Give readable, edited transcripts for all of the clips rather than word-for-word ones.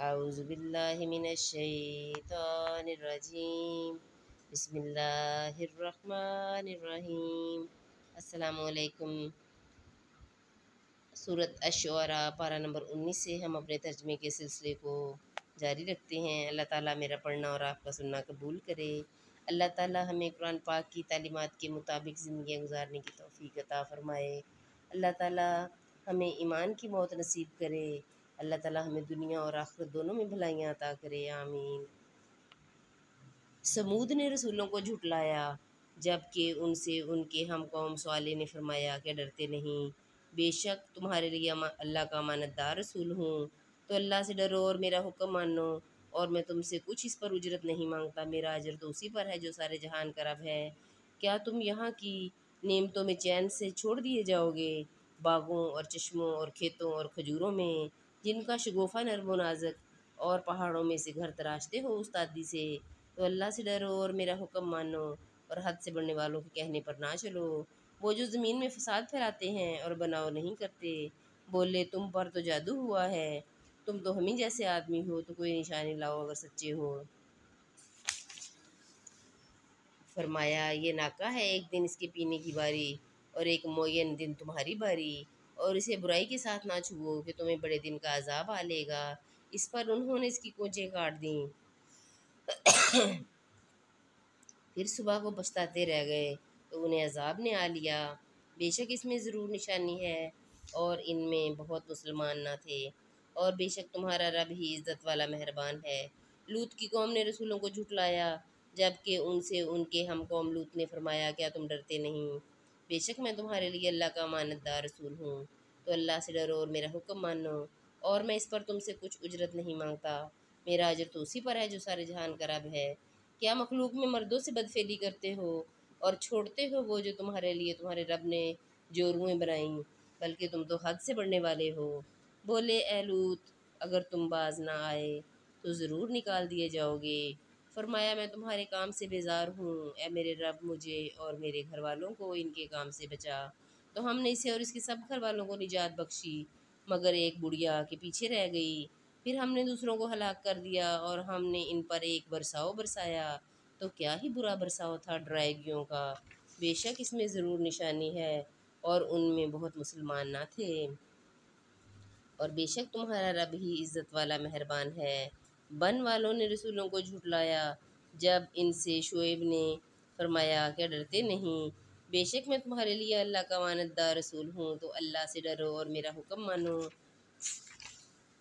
अऊज़ु बिल्लाहि मिनश्शैतानिर्रजीम बिस्मिल्लाहिर्रहमानिर्रहीम। अस्सलामुअलैकुम। सूरत अश-शुअरा पारा नंबर 19 से हम अपने तर्जमे के सिलसिले को जारी रखते हैं। अल्लाह ताला मेरा पढ़ना और आपका सुनना कबूल करे। अल्लाह ताला हमें कुरान पाक की तालीमात के मुताबिक ज़िंदगी गुजारने की तौफ़ीक अता फ़रमाए। अल्लाह ताला हमें ईमान की मौत नसीब करे। अल्लाह ताला हमें दुनिया और आखिरत दोनों में भलाइयाँ अता करे, आमीन। समूद ने रसूलों को झुटलाया, जबकि उनसे उनके हम कौम साले ने फरमाया, क्या डरते नहीं? बेशक तुम्हारे लिए अल्लाह का अमानतदार रसूल हूँ, तो अल्लाह से डरो और मेरा हुक्म मानो, और मैं तुमसे कुछ इस पर उजरत नहीं मांगता। मेरा अजर तो उसी पर है जो सारे जहान का रब है। क्या तुम यहाँ की नेमतों में चैन से छोड़ दिए जाओगे, बागों और चश्मों और खेतों और खजूरों में, जिनका शगुफ़ा नर्म व नाज़ुक, और पहाड़ों में से घर तराशते हो उस्तादी से? तो अल्लाह से डरो और मेरा हुक्म मानो, और हद से बढ़ने वालों के कहने पर ना चलो। वो जो ज़मीन में फ़साद फैलाते हैं और बनाव नहीं करते, बोले तुम पर तो जादू हुआ है, तुम तो हम ही जैसे आदमी हो, तो कोई निशानी लाओ अगर सच्चे हो। फरमाया, ये नाका है, एक दिन इसके पीने की बारी, और एक मुअय्यन दिन तुम्हारी बारी, और इसे बुराई के साथ ना छुओ कि तुम्हें बड़े दिन का अजाब आ लेगा। इस पर उन्होंने इसकी कोंचें काट दीं। फिर सुबह को पछताते रह गए तो उन्हें अजाब ने आ लिया। बेशक इसमें ज़रूर निशानी है, और इनमें बहुत मुसलमान ना थे, और बेशक तुम्हारा रब ही इज़्ज़त वाला मेहरबान है। लूत की कौम ने रसूलों को झुटलाया, जबकि उनसे उनके हम कौम लूत ने फरमाया, क्या तुम डरते नहीं? बेशक मैं तुम्हारे लिए अल्लाह का अमानतदार रसूल हूँ, तो अल्लाह से डरो और मेरा हुक्म मानो, और मैं इस पर तुमसे कुछ उजरत नहीं मांगता। मेरा अजर तो उसी पर है जो सारे जहान का रब है। क्या मखलूक में मर्दों से बदफेली करते हो, और छोड़ते हो वो जो तुम्हारे लिए तुम्हारे रब ने जोरुएं बनाईं? बल्कि तुम तो हद से बढ़ने वाले हो। बोले, ए लूत, अगर तुम बाज ना आए तो ज़रूर निकाल दिए जाओगे। फरमाया, मैं तुम्हारे काम से बेजार हूँ। ए मेरे रब, मुझे और मेरे घर वालों को इनके काम से बचा। तो हमने इसे और इसके सब घर वालों को निजात बख्शी, मगर एक बुढ़िया के पीछे रह गई। फिर हमने दूसरों को हलाक कर दिया, और हमने इन पर एक बरसाव बरसाया, तो क्या ही बुरा बरसाव था ड्राइगियों का। बेशक इसमें ज़रूर निशानी है, और उनमें बहुत मुसलमान ना थे, और बेशक तुम्हारा रब ही इज़्ज़त वाला मेहरबान है। बन वालों ने रसूलों को झुटलाया, जब इनसे शुएब ने फरमाया, क्या डरते नहीं? बेशक मैं तुम्हारे लिए अल्लाह का अमानतदार रसूल हूँ, तो अल्लाह से डरो और मेरा हुक्म मानो,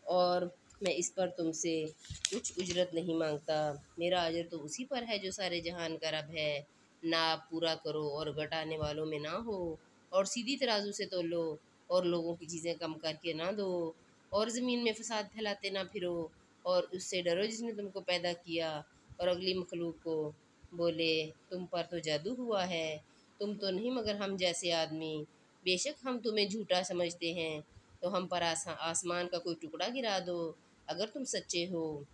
और मैं इस पर तुमसे कुछ उजरत नहीं मांगता। मेरा अजर तो उसी पर है जो सारे जहान का रब है। नाप पूरा करो और घटाने वालों में ना हो, और सीधी तराजू से तोलो, और लोगों की चीज़ें कम करके ना दो, और ज़मीन में फसाद फैलाते ना फिरो, और उससे डरो जिसने तुमको पैदा किया और अगली मखलूक को। बोले, तुम पर तो जादू हुआ है, तुम तो नहीं मगर हम जैसे आदमी। बेशक हम तुम्हें झूठा समझते हैं, तो हम पर आसमान का कोई टुकड़ा गिरा दो अगर तुम सच्चे हो।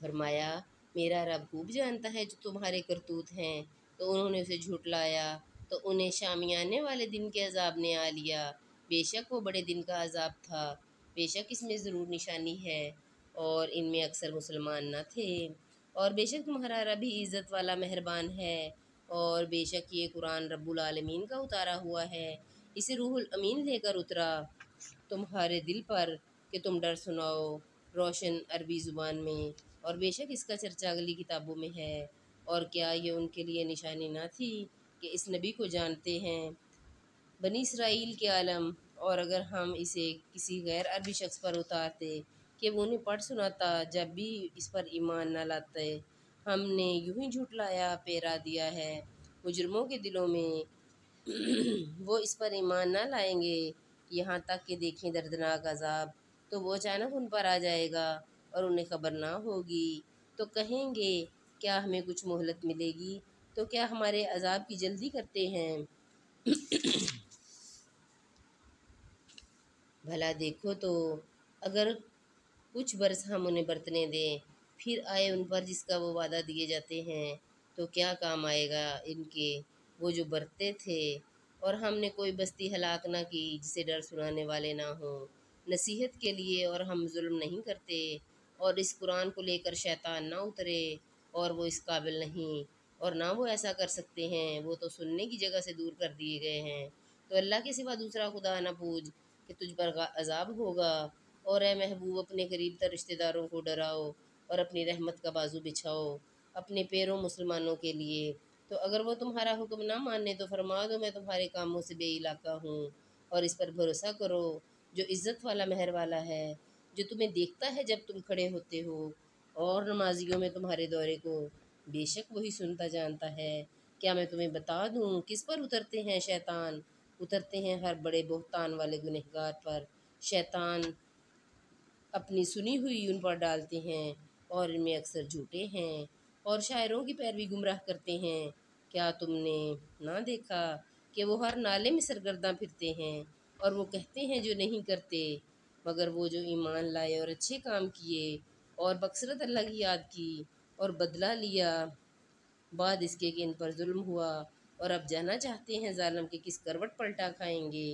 फरमाया, मेरा रब खूब जानता है जो तुम्हारे करतूत हैं। तो उन्होंने उसे झुटलाया, तो उन्हें शामियाने वाले दिन के अजाब ने आ लिया। बेशक वो बड़े दिन का अजाब था। बेशक इसमें ज़रूर निशानी है, और इनमें अक्सर मुसलमान न थे, और बेशक तुम्हारा रब ही इज़्ज़त वाला मेहरबान है। और बेशक ये कुरान रब्बुल आलमीन का उतारा हुआ है, इसे रूहुल अमीन लेकर उतरा तुम्हारे दिल पर कि तुम डर सुनाओ, रोशन अरबी ज़ुबान में, और बेशक इसका चर्चा अगली किताबों में है। और क्या ये उनके लिए निशानी ना थी कि इस नबी को जानते हैं बनी इसराइल के आलम, और अगर हम इसे किसी गैर अरबी शख्स पर उतारते कि वो उन्हें पढ़ सुनाता, जब भी इस पर ईमान न लाते। हमने यूं ही झुटलाया पेरा दिया है मुजरमों के दिलों में, वो इस पर ईमान ना लाएंगे, यहाँ तक कि देखें दर्दनाक अजाब, तो वो अचानक उन पर आ जाएगा और उन्हें खबर ना होगी। तो कहेंगे, क्या हमें कुछ मोहलत मिलेगी? तो क्या हमारे अजाब की जल्दी करते हैं? भला देखो तो, अगर कुछ बरस हम उन्हें बरतने दें, फिर आए उन पर जिसका वो वादा दिए जाते हैं, तो क्या काम आएगा इनके वो जो बरतते थे। और हमने कोई बस्ती हलाक ना की जिसे डर सुनाने वाले ना हों, نصیحت کے لیے، اور ہم ظلم نہیں کرتے، اور اس قرآن کو لے کر شیطان نہ اترے، اور وہ اس قابل نہیں، اور نہ وہ ایسا کر سکتے ہیں، وہ تو سننے کی جگہ سے دور کر دیے گئے ہیں۔ تو اللہ کے سوا دوسرا خدا نہ پوج کہ تجھ پر عذاب ہوگا، اور اے محبوب اپنے قریب تر رشتہ داروں کو ڈراؤ اور اپنی رحمت کا بازو بچھاؤ اپنے پیروں مسلمانوں کے لیے۔ تو اگر وہ تمہارا حکم نہ مانے تو فرما دو میں تمہارے کاموں سے بے علاقہ ہوں، اور اس پر بھروسہ کرو جو عزت والا مہر والا ہے، جو تمہیں دیکھتا ہے جب تم کھڑے ہوتے ہو اور نمازیوں میں تمہارے دورے کو، بے شک وہی سنتا جانتا ہے۔ کیا میں تمہیں بتا دوں کس پر اترتے ہیں شیطان؟ اترتے ہیں ہر بڑے بہتان والے گنہگار پر۔ شیطان اپنی سنی ہوئی ان پر ڈالتے ہیں، اور ان میں اکثر جھوٹے ہیں، اور شاعروں کی پیروی گمراہ کرتے ہیں۔ کیا تم نے نہ دیکھا کہ وہ ہر نالے میں سرگرداں پھرتے ہیں، اور وہ کہتے ہیں جو نہیں کرتے، مگر وہ جو ایمان لائے اور اچھے کام کیے، اور بکثرت اللہ کی یاد کی، اور بدلہ لیا بعد اس کے کہ ان پر ظلم ہوا، اور اب جانا چاہتے ہیں ظالم کے کس کروٹ پلٹا کھائیں گے۔